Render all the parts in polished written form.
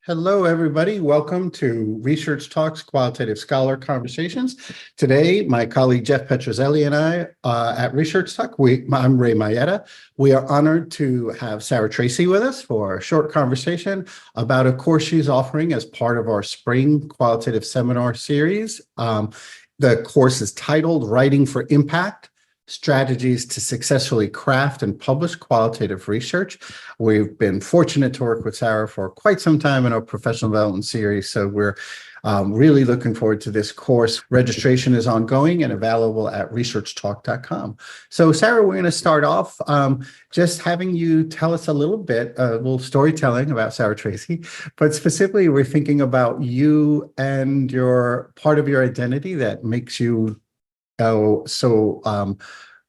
Hello, everybody. Welcome to Research Talks Qualitative Scholar Conversations. Today, my colleague Jeff Petruzzelli and I at ResearchTalk, I'm Maietta. We are honored to have Sarah Tracy with us for a short conversation about a course she's offering as part of our spring qualitative seminar series. The course is titled Writing for Impact: Strategies to Successfully Craft and Publish Qualitative Research. We've been fortunate to work with Sarah for quite some time in our professional development series, so we're really looking forward to this course. Registration is ongoing and available at researchtalk.com. So Sarah, we're going to start off just having you tell us a little storytelling about Sarah Tracy, but specifically we're thinking about you and your part of your identity that makes you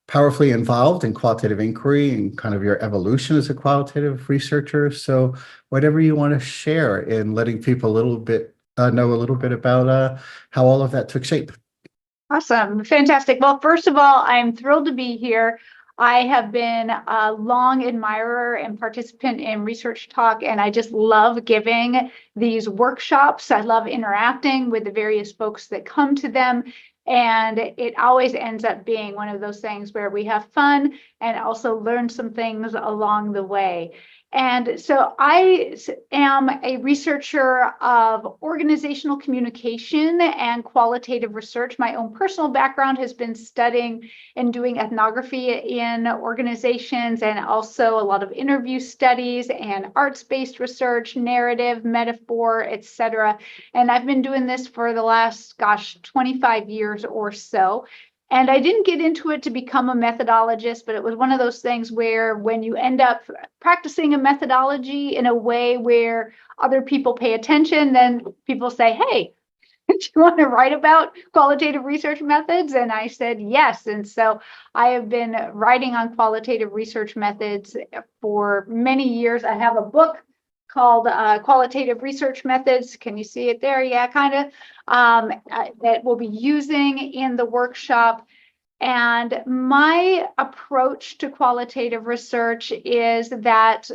powerfully involved in qualitative inquiry and kind of your evolution as a qualitative researcher. So whatever you want to share in letting people know a little bit about how all of that took shape. Awesome. Fantastic. Well, first of all, I'm thrilled to be here. I have been a long admirer and participant in ResearchTalk, and I just love giving these workshops. I love interacting with the various folks that come to them. And it always ends up being one of those things where we have fun and also learn some things along the way. And so I am a researcher of organizational communication and qualitative research. My own personal background has been studying and doing ethnography in organizations, and also a lot of interview studies and arts-based research, narrative, metaphor, etc. And I've been doing this for the last, 25 years or so. And I didn't get into it to become a methodologist, but it was one of those things where when you end up practicing a methodology in a way where other people pay attention, then people say, hey, do you want to write about qualitative research methods? And I said, yes. And so I have been writing on qualitative research methods for many years. I have a book called Qualitative Research Methods. Can you see it there? Yeah, kind of. That we'll be using in the workshop. And my approach to qualitative research is that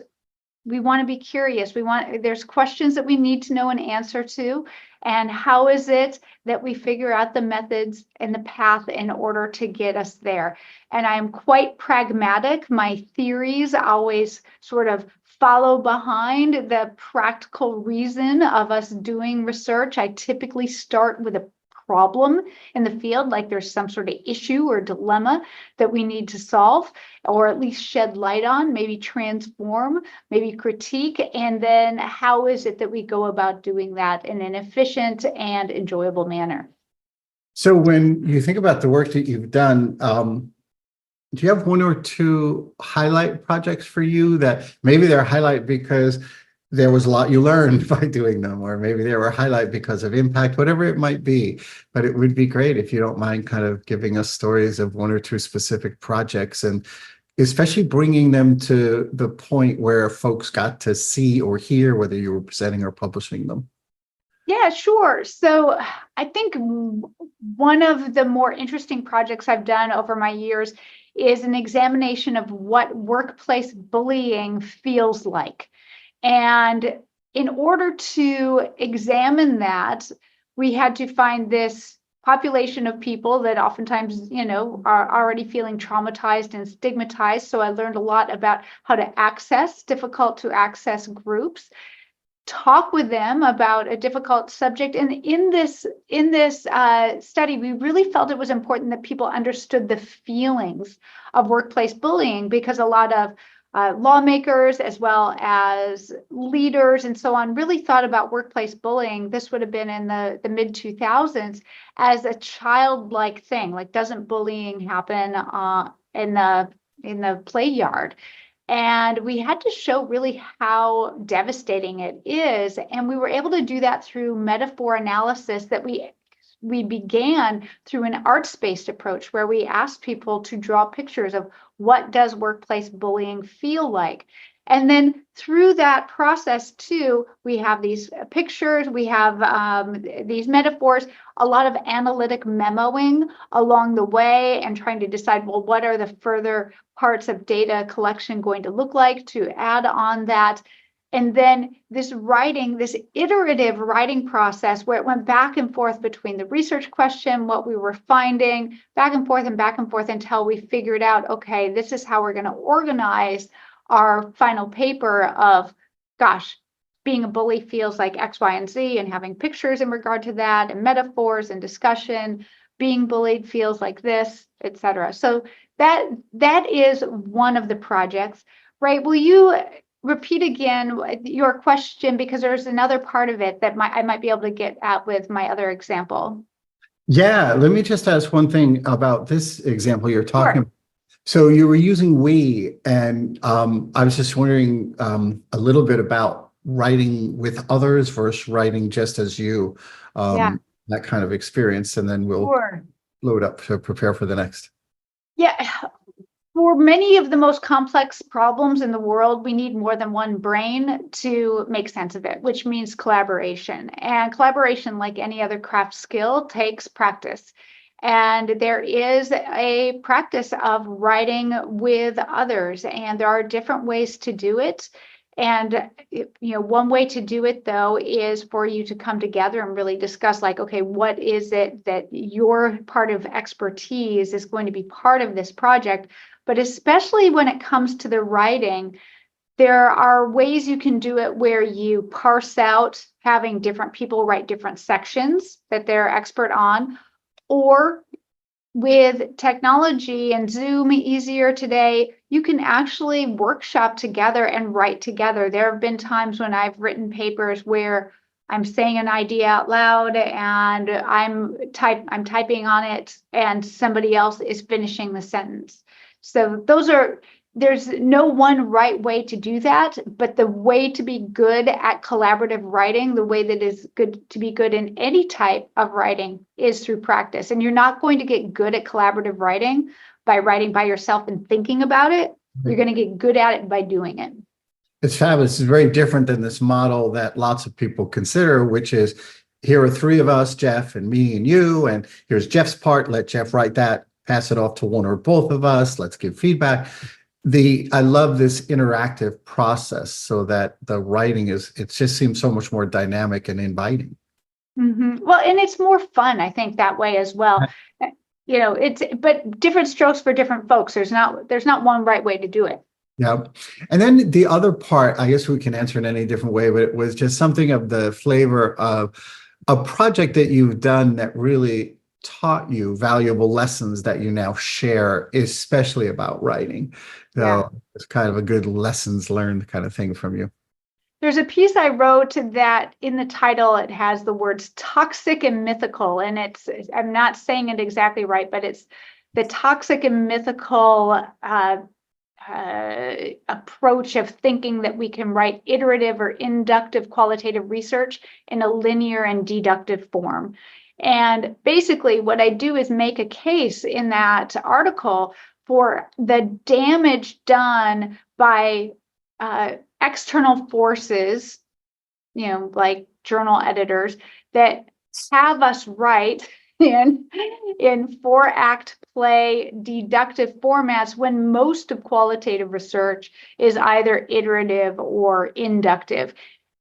we want to be curious. There's questions that we need to know an answer to. And how is it that we figure out the methods and the path in order to get us there? And I'm quite pragmatic. My theories always sort of follow behind the practical reason of us doing research. I typically start with a problem in the field, like there's some sort of issue or dilemma that we need to solve, or at least shed light on, maybe transform, maybe critique, and then how is it that we go about doing that in an efficient and enjoyable manner? So when you think about the work that you've done, do you have one or two highlight projects for you that maybe they're a highlight because there was a lot you learned by doing them, or maybe they were a highlight because of impact, whatever it might be? But it would be great if you don't mind kind of giving us stories of one or two specific projects, and especially bringing them to the point where folks got to see or hear whether you were presenting or publishing them. Yeah, sure. So I think one of the more interesting projects I've done over my years is an examination of what workplace bullying feels like. And in order to examine that, we had to find this population of people that oftentimes, are already feeling traumatized and stigmatized. So I learned a lot about how to access difficult to access groups, talk with them about a difficult subject. And in this study, we really felt it was important that people understood the feelings of workplace bullying, because a lot of lawmakers as well as leaders and so on really thought about workplace bullying. This would have been in the mid 2000s as a childlike thing, like doesn't bullying happen in the play yard? And we had to show really how devastating it is. And we were able to do that through metaphor analysis that we began through an arts-based approach, where we asked people to draw pictures of what does workplace bullying feel like. And then through that process too, we have these pictures, we have these metaphors, a lot of analytic memoing along the way, and trying to decide, well, what are the further parts of data collection going to look like to add on that? And then this writing, this iterative writing process where it went back and forth between the research question, what we were finding, back and forth until we figured out, okay, this is how we're going to organize our final paper of, gosh, being a bully feels like X, Y, and Z, and having pictures in regard to that, and metaphors and discussion. Being bullied feels like this, etc. So that is one of the projects. Ray, will you repeat again your question, because there's another part of it that I might be able to get at with my other example. Yeah, let me just ask one thing about this example you're talking about. Sure. So you were using we, and I was just wondering a little bit about writing with others versus writing just as you, Yeah. that kind of experience, and then we'll Sure. load up to prepare for the next. Yeah. For many of the most complex problems in the world, we need more than one brain to make sense of it, which means collaboration. And collaboration, like any other craft skill, takes practice. And there is a practice of writing with others, and there are different ways to do it. And one way to do it, though, is for you to come together and really discuss, like, okay, what is it that your part of expertise is going to be part of this project? But especially when it comes to the writing, there are ways you can do it where you parse out having different people write different sections that they're expert on, or with technology and Zoom easier today, you can actually workshop together and write together. There have been times when I've written papers where I'm saying an idea out loud and I'm typing on it and somebody else is finishing the sentence. So there's no one right way to do that, but the way to be good at collaborative writing, the way that is good to be good in any type of writing, is through practice. And you're not going to get good at collaborative writing by writing by yourself and thinking about it. You're going to get good at it by doing it. It's fabulous. It's very different than this model that lots of people consider, which is, here are three of us, Jeff and me and you, and here's Jeff's part. Let Jeff write that, pass it off to one or both of us. Let's give feedback. I love this interactive process, so that the writing it just seems so much more dynamic and inviting. Mm-hmm. Well, and it's more fun, I think, that way as well. But different strokes for different folks. There's not one right way to do it. Yeah. And then the other part, I guess we can answer in any different way, but it was just something of the flavor of a project that you've done that really taught you valuable lessons that you now share, especially about writing. So Yeah. it's kind of a good lessons learned kind of thing from you. There's a piece I wrote that in the title, it has the words toxic and mythical. And I'm not saying it exactly right, but it's the toxic and mythical approach of thinking that we can write iterative or inductive qualitative research in a linear and deductive form. And basically what I do is make a case in that article for the damage done by external forces, like journal editors, that have us write in 4-act play deductive formats when most of qualitative research is either iterative or inductive.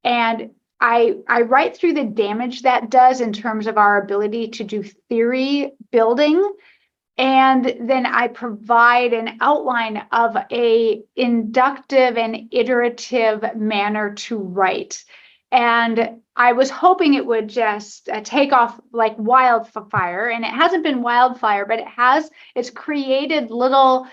And I write through the damage that does in terms of our ability to do theory building. And then I provide an outline of a inductive and iterative manner to write. And I was hoping it would just take off like wildfire. And it hasn't been wildfire, but it's created little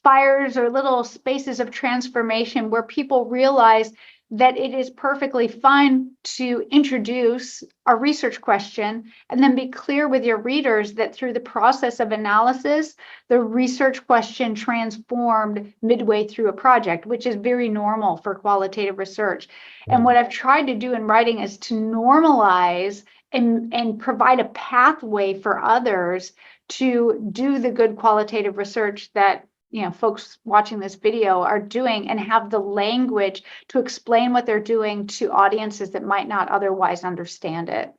fires or little spaces of transformation where people realize that it is perfectly fine to introduce a research question and then be clear with your readers that through the process of analysis, the research question transformed midway through a project, which is very normal for qualitative research. And what I've tried to do in writing is to normalize and provide a pathway for others to do the good qualitative research that folks watching this video are doing, and have the language to explain what they're doing to audiences that might not otherwise understand it.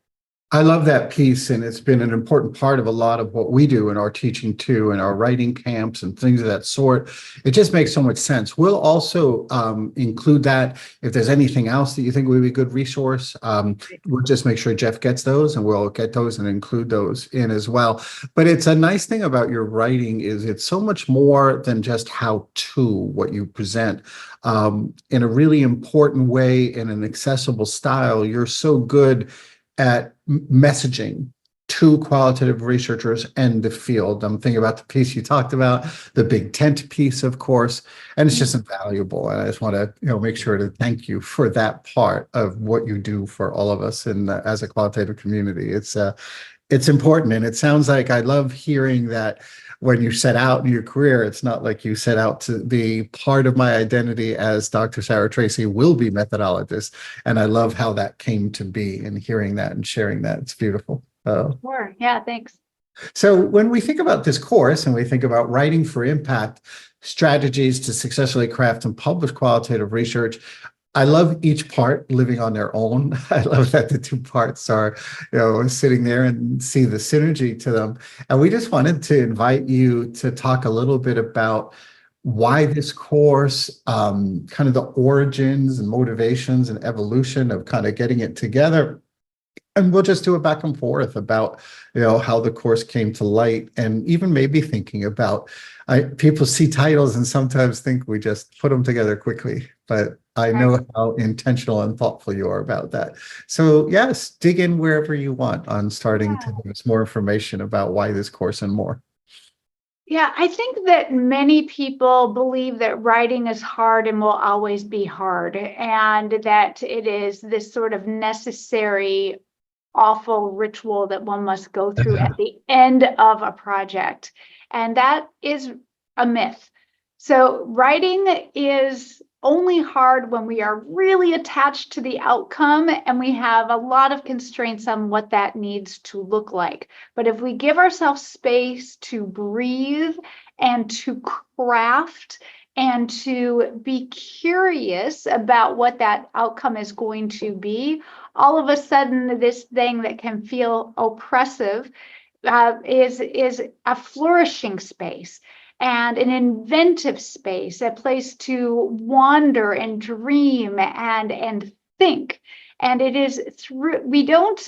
I love that piece, and it's been an important part of a lot of what we do in our teaching too, and our writing camps and things of that sort. It just makes so much sense. We'll also include that if there's anything else that you think would be a good resource. We'll just make sure Jeff gets those, and we'll get those and include those in as well. But it's a nice thing about your writing is it's so much more than just how to what you present. In a really important way, in an accessible style, you're so good at messaging to qualitative researchers and the field. I'm thinking about the piece you talked about, the big tent piece, of course, and it's just invaluable. And I just want to, make sure to thank you for that part of what you do for all of us and as a qualitative community. It's important, and it sounds like I love hearing that. When you set out in your career, it's not like you set out to be part of my identity as Dr. Sarah Tracy will be methodologist. And I love how that came to be and hearing that and sharing that. It's beautiful. Sure. Yeah, thanks. So when we think about this course and we think about writing for impact, strategies to successfully craft and publish qualitative research, I love each part living on their own. I love that the two parts are, sitting there and see the synergy to them. And we just wanted to invite you to talk a little bit about why this course, kind of the origins and motivations and evolution of kind of getting it together. And we'll just do it back and forth about, how the course came to light, and even maybe thinking about, people see titles and sometimes think we just put them together quickly, but I know how intentional and thoughtful you are about that. So yes, dig in wherever you want on starting to give us more information about why this course and more. Yeah, I think that many people believe that writing is hard and will always be hard, and that it is this sort of necessary, awful ritual that one must go through at the end of a project. And that is a myth. So writing is only hard when we are really attached to the outcome and we have a lot of constraints on what that needs to look like. But if we give ourselves space to breathe and to craft and to be curious about what that outcome is going to be, all of a sudden this thing that can feel oppressive is a flourishing space and an inventive space, a place to wander and dream and think. And it is through, we don't,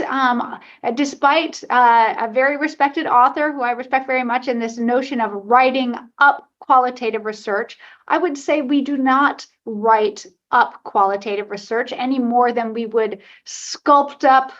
despite a very respected author who I respect very much in this notion of writing up qualitative research, I would say we do not write up qualitative research any more than we would sculpt up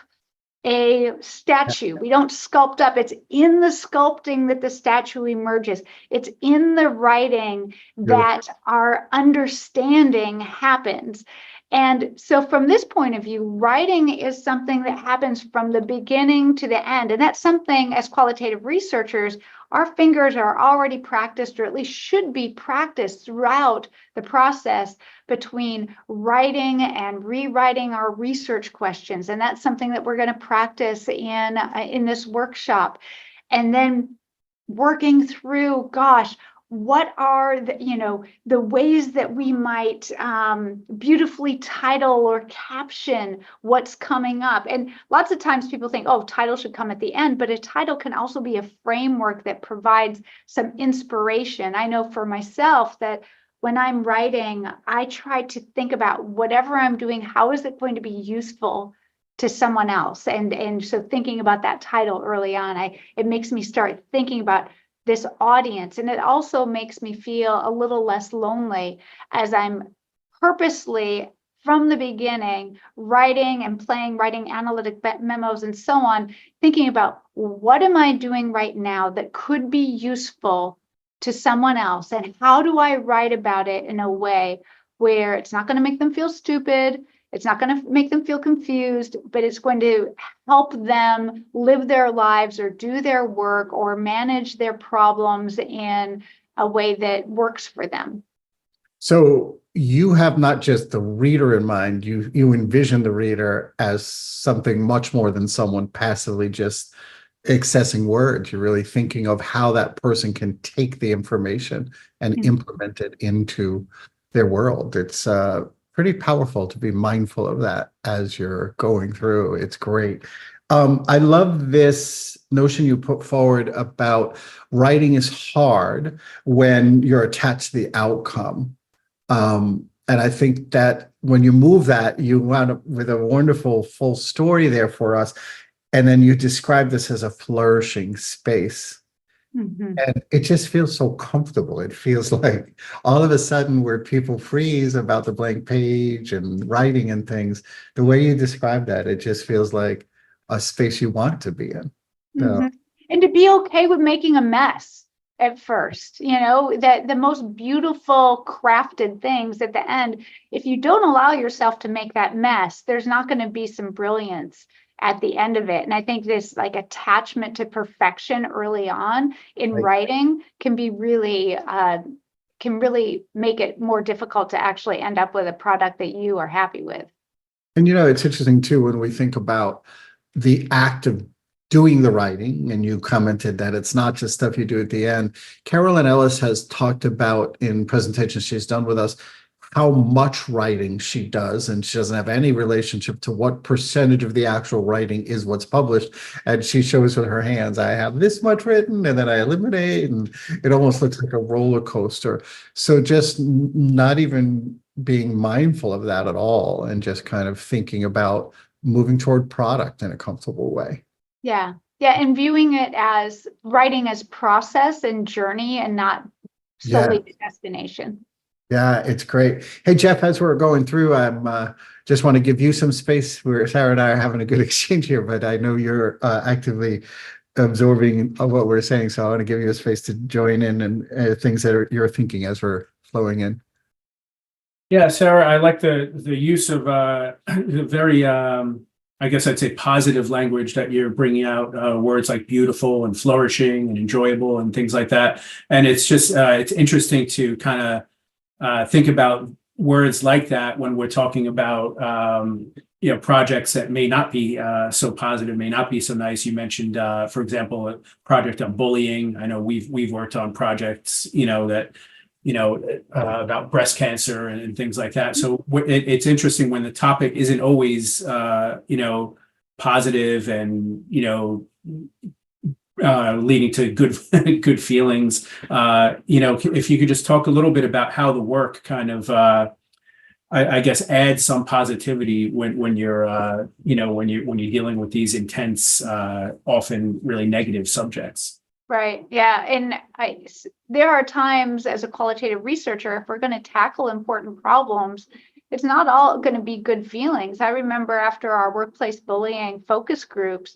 a statue. We don't sculpt up. It's in the sculpting that the statue emerges. It's in the writing that our understanding happens. And so from this point of view, writing is something that happens from the beginning to the end. And that's something as qualitative researchers, our fingers are already practiced, or at least should be practiced throughout the process between writing and rewriting our research questions. And that's something that we're going to practice in this workshop. And then working through, what are the ways that we might beautifully title or caption what's coming up. And lots of times people think, oh, title should come at the end, but a title can also be a framework that provides some inspiration. I know for myself that when I'm writing, I try to think about whatever I'm doing, how is it going to be useful to someone else? And so thinking about that title early on, it makes me start thinking about this audience. And it also makes me feel a little less lonely as I'm purposely from the beginning writing analytic memos and so on, thinking about what am I doing right now that could be useful to someone else, and how do I write about it in a way where it's not going to make them feel stupid, it's not going to make them feel confused, but it's going to help them live their lives or do their work or manage their problems in a way that works for them. So you have not just the reader in mind, you envision the reader as something much more than someone passively just accessing words. You're really thinking of how that person can take the information and implement it into their world. It's pretty powerful to be mindful of that as you're going through. It's great. I love this notion you put forward about writing is hard when you're attached to the outcome. And I think that when you move that, you wound up with a wonderful full story there for us. And then you describe this as a flourishing space. Mhm. And it just feels so comfortable. It feels like all of a sudden where people freeze about the blank page and writing and things, the way you describe that, it just feels like a space you want to be in. So, Mhm. And to be okay with making a mess at first, that the most beautiful crafted things at the end, if you don't allow yourself to make that mess, there's not going to be some brilliance at the end of it. And I think this like attachment to perfection early on in like, writing can really make it more difficult to actually end up with a product that you are happy with. and it's interesting too when we think about the act of doing the writing, and you commented that it's not just stuff you do at the end. Carolyn Ellis has talked about in presentations she's done with us how much writing she does, and she doesn't have any relationship to what percentage of the actual writing is what's published. And she shows with her hands, I have this much written, and then I eliminate, and it almost looks like a roller coaster. So just not even being mindful of that at all, and just kind of thinking about moving toward product in a comfortable way. Yeah. Yeah. And viewing it as writing as process and journey and not Yeah. solely the destination. Yeah, it's great. Hey, Jeff, as we're going through, I'm just want to give you some space. Sarah and I are having a good exchange here, but I know you're actively absorbing what we're saying. So I want to give you a space to join in and things that you're thinking as we're flowing in. Yeah, Sarah, I like the use of the very I guess I'd say positive language that you're bringing out, words like beautiful and flourishing and enjoyable and things like that. And it's just it's interesting to kind of think about words like that when we're talking about projects that may not be so positive, may not be so nice. You mentioned, for example, a project on bullying. I know we've worked on projects, that about breast cancer and things like that. So it's interesting when the topic isn't always, positive and, leading to good good feelings. If you could just talk a little bit about how the work kind of, I guess, adds some positivity when you're, when you're dealing with these intense, often really negative subjects. Right. Yeah. And there are times as a qualitative researcher, if we're going to tackle important problems, it's not all going to be good feelings. I remember after our workplace bullying focus groups,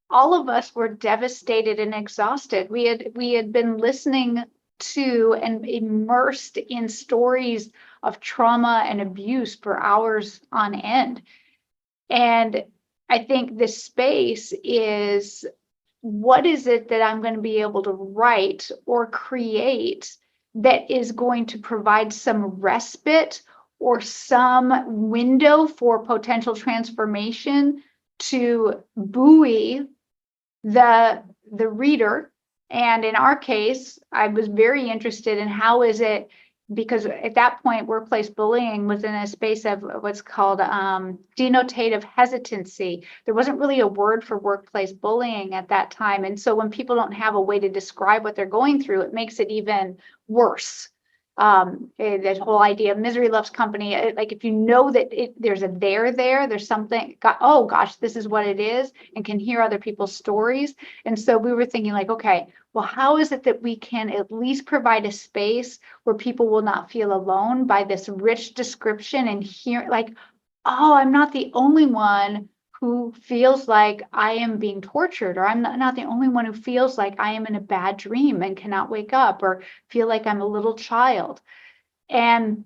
all of us were devastated and exhausted. We had been listening to and immersed in stories of trauma and abuse for hours on end. And I think this space is, what is it that I'm going to be able to write or create that is going to provide some respite or some window for potential transformation to buoy the reader. And in our case, I was very interested in how is it, because at that point, workplace bullying was in a space of what's called denotative hesitancy. There wasn't really a word for workplace bullying at that time. And so when people don't have a way to describe what they're going through, it makes it even worse. That whole idea of misery loves company, like if you know that there's a there's something, oh gosh, this is what it is, and can hear other people's stories. And so we were thinking like, okay, well, how is it that we can at least provide a space where people will not feel alone by this rich description and hear like, oh, I'm not the only one who feels like I am being tortured, or I'm not the only one who feels like I am in a bad dream and cannot wake up, or feel like I'm a little child. And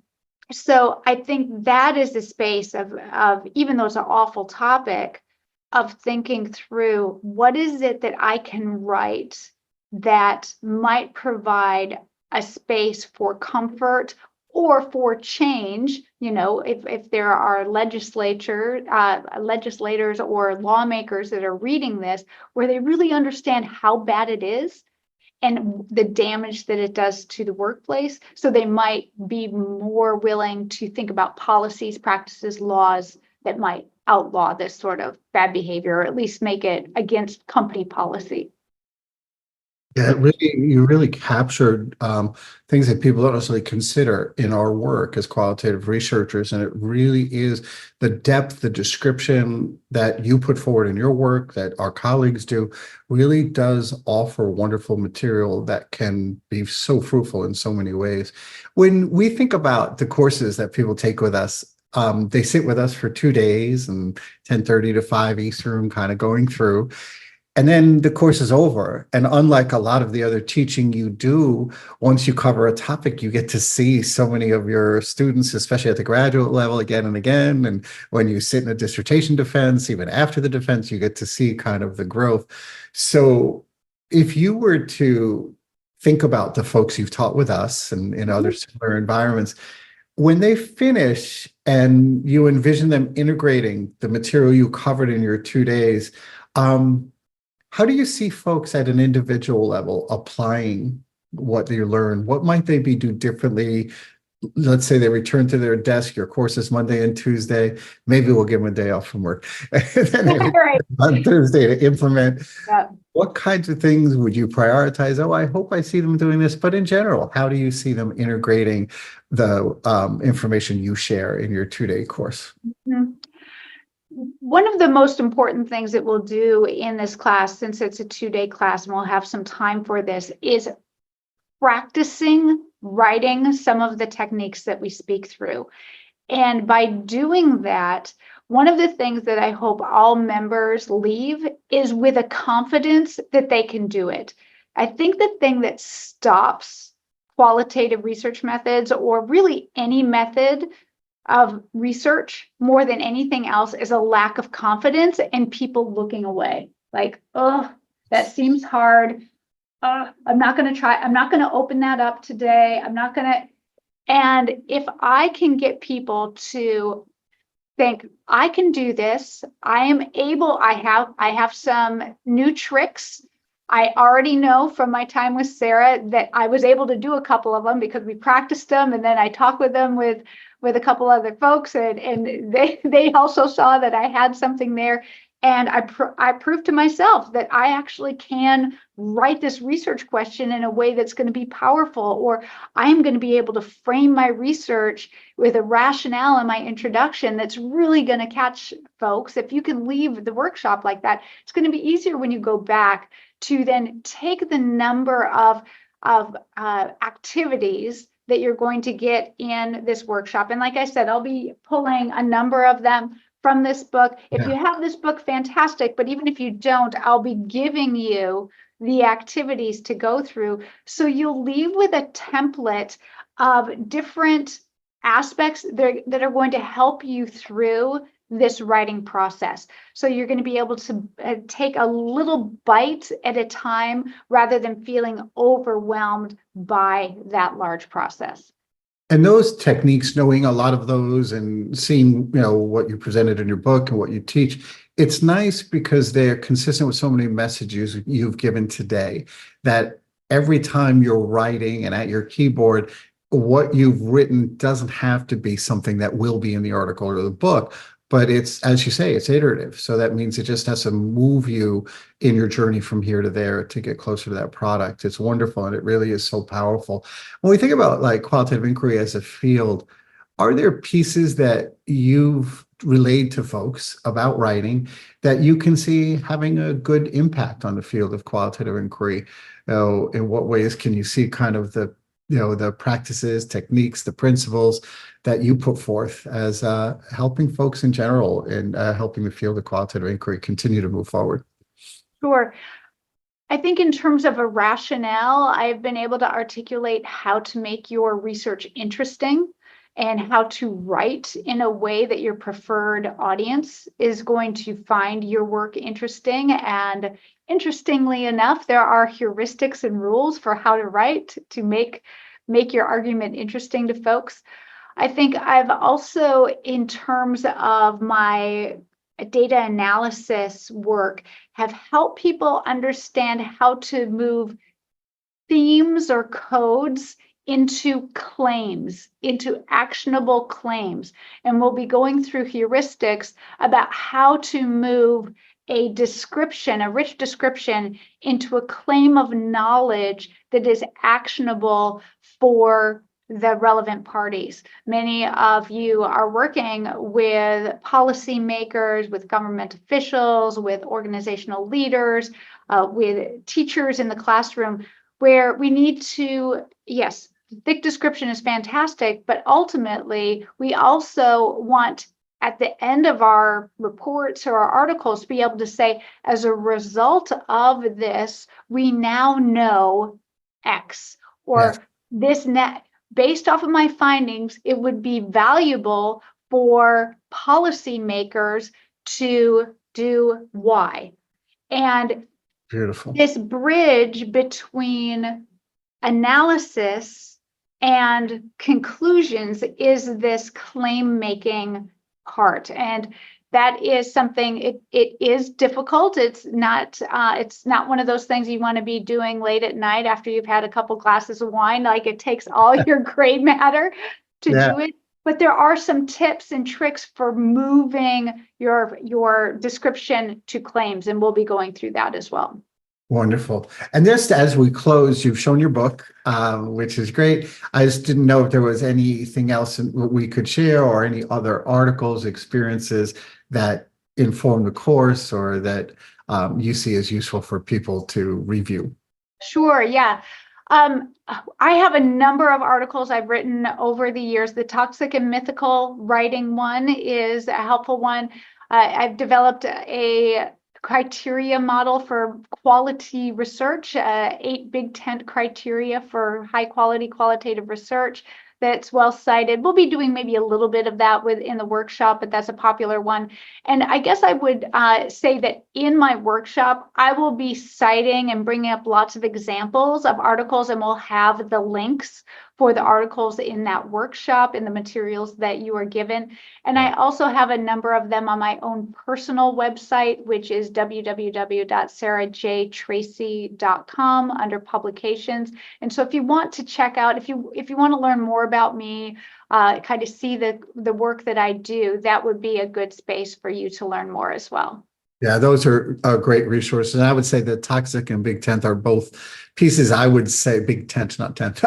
so I think that is the space of even though it's an awful topic, of thinking through what is it that I can write that might provide a space for comfort or for change. If there are legislators or lawmakers that are reading this, where they really understand how bad it is and the damage that it does to the workplace. So they might be more willing to think about policies, practices, laws that might outlaw this sort of bad behavior, or at least make it against company policy. Yeah, you really captured things that people don't necessarily consider in our work as qualitative researchers. And it really is the depth, the description that you put forward in your work, that our colleagues do, really does offer wonderful material that can be so fruitful in so many ways. When we think about the courses that people take with us, they sit with us for 2 days and 10:30 to 5 Eastern, kind of going through. And then the course is over. And unlike a lot of the other teaching you do, once you cover a topic, you get to see so many of your students, especially at the graduate level, again and again. And when you sit in a dissertation defense, even after the defense, you get to see kind of the growth. So if you were to think about the folks you've taught with us and in other similar environments, when they finish and you envision them integrating the material you covered in your 2 days, how do you see folks at an individual level applying what you learn? What might they do differently? Let's say they return to their desk, your course is Monday and Tuesday. Maybe we'll give them a day off from work. And then they return on Thursday to implement. Yeah. What kinds of things would you prioritize? Oh, I hope I see them doing this. But in general, how do you see them integrating the information you share in your 2-day course? Mm-hmm. One of the most important things that we'll do in this class, since it's a 2-day class and we'll have some time for this, is practicing writing some of the techniques that we speak through. And by doing that, one of the things that I hope all members leave is with a confidence that they can do it. I think the thing that stops qualitative research methods, or really any method of research more than anything else, is a lack of confidence and people looking away. Like, oh, that seems hard. I'm not going to try. I'm not going to open that up today. I'm not going to. And if I can get people to think, I can do this, I am able, I have some new tricks. I already know from my time with Sarah that I was able to do a couple of them because we practiced them, and then I talked with them with a couple other folks, and they also saw that I had something there. And I proved to myself that I actually can write this research question in a way that's going to be powerful, or I am going to be able to frame my research with a rationale in my introduction that's really going to catch folks. If you can leave the workshop like that, it's going to be easier when you go back to then take the number of activities that you're going to get in this workshop. And like I said, I'll be pulling a number of them from this book. If you have this book, fantastic. But even if you don't, I'll be giving you the activities to go through. So you'll leave with a template of different aspects that are going to help you through this writing process. So you're going to be able to take a little bite at a time rather than feeling overwhelmed by that large process. And those techniques, knowing a lot of those and seeing, what you presented in your book and what you teach, it's nice because they're consistent with so many messages you've given today, that every time you're writing and at your keyboard, what you've written doesn't have to be something that will be in the article or the book, but it's, as you say, it's iterative. So that means it just has to move you in your journey from here to there to get closer to that product. It's wonderful. And it really is so powerful. When we think about like qualitative inquiry as a field, are there pieces that you've relayed to folks about writing that you can see having a good impact on the field of qualitative inquiry? In what ways can you see kind of the practices, techniques, the principles that you put forth as helping folks in general and helping the field of qualitative inquiry continue to move forward? Sure. I think in terms of a rationale, I've been able to articulate how to make your research interesting and how to write in a way that your preferred audience is going to find your work interesting. And interestingly enough, there are heuristics and rules for how to write to make your argument interesting to folks. I think I've also, in terms of my data analysis work, have helped people understand how to move themes or codes into claims, into actionable claims. And we'll be going through heuristics about how to move a description, a rich description, into a claim of knowledge that is actionable for the relevant parties. Many of you are working with policymakers, with government officials, with organizational leaders, with teachers in the classroom, where we need to, yes, thick description is fantastic, but ultimately we also want at the end of our reports or our articles to be able to say, as a result of this, we now know X, or this net, based off of my findings, it would be valuable for policymakers to do Y. And Beautiful. this bridge between analysis and conclusions is this claim making part. And that is something, it is difficult. It's not one of those things you want to be doing late at night after you've had a couple glasses of wine. Like, it takes all your gray matter to do it. But there are some tips and tricks for moving your description to claims, and we'll be going through that as well. Wonderful. And just as we close, you've shown your book, which is great. I just didn't know if there was anything else we could share, or any other articles, experiences that inform the course, or that you see as useful for people to review. Sure, yeah. I have a number of articles I've written over the years. The toxic and mythical writing one is a helpful one. I've developed a criteria model for quality research, 8 big tent criteria for high quality qualitative research that's well cited. We'll be doing maybe a little bit of that in the workshop, but that's a popular one. And I guess I would say that in my workshop, I will be citing and bringing up lots of examples of articles, and we'll have the links for the articles in that workshop, in the materials that you are given. And I also have a number of them on my own personal website, which is www.sarahjtracy.com under publications. And so if you want to check out, if you want to learn more about me, kind of see the work that I do, that would be a good space for you to learn more as well. Yeah, those are great resources. And I would say that toxic and big tent are both pieces, I would say, big tent, not tent,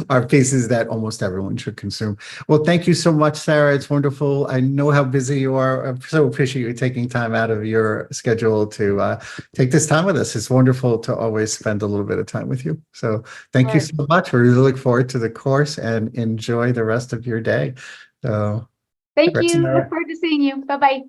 are pieces that almost everyone should consume. Well, thank you so much, Sarah. It's wonderful. I know how busy you are. I so appreciate you taking time out of your schedule to take this time with us. It's wonderful to always spend a little bit of time with you. So thank you so much. We really look forward to the course, and enjoy the rest of your day. So, thank you. Look forward to seeing you. Bye-bye.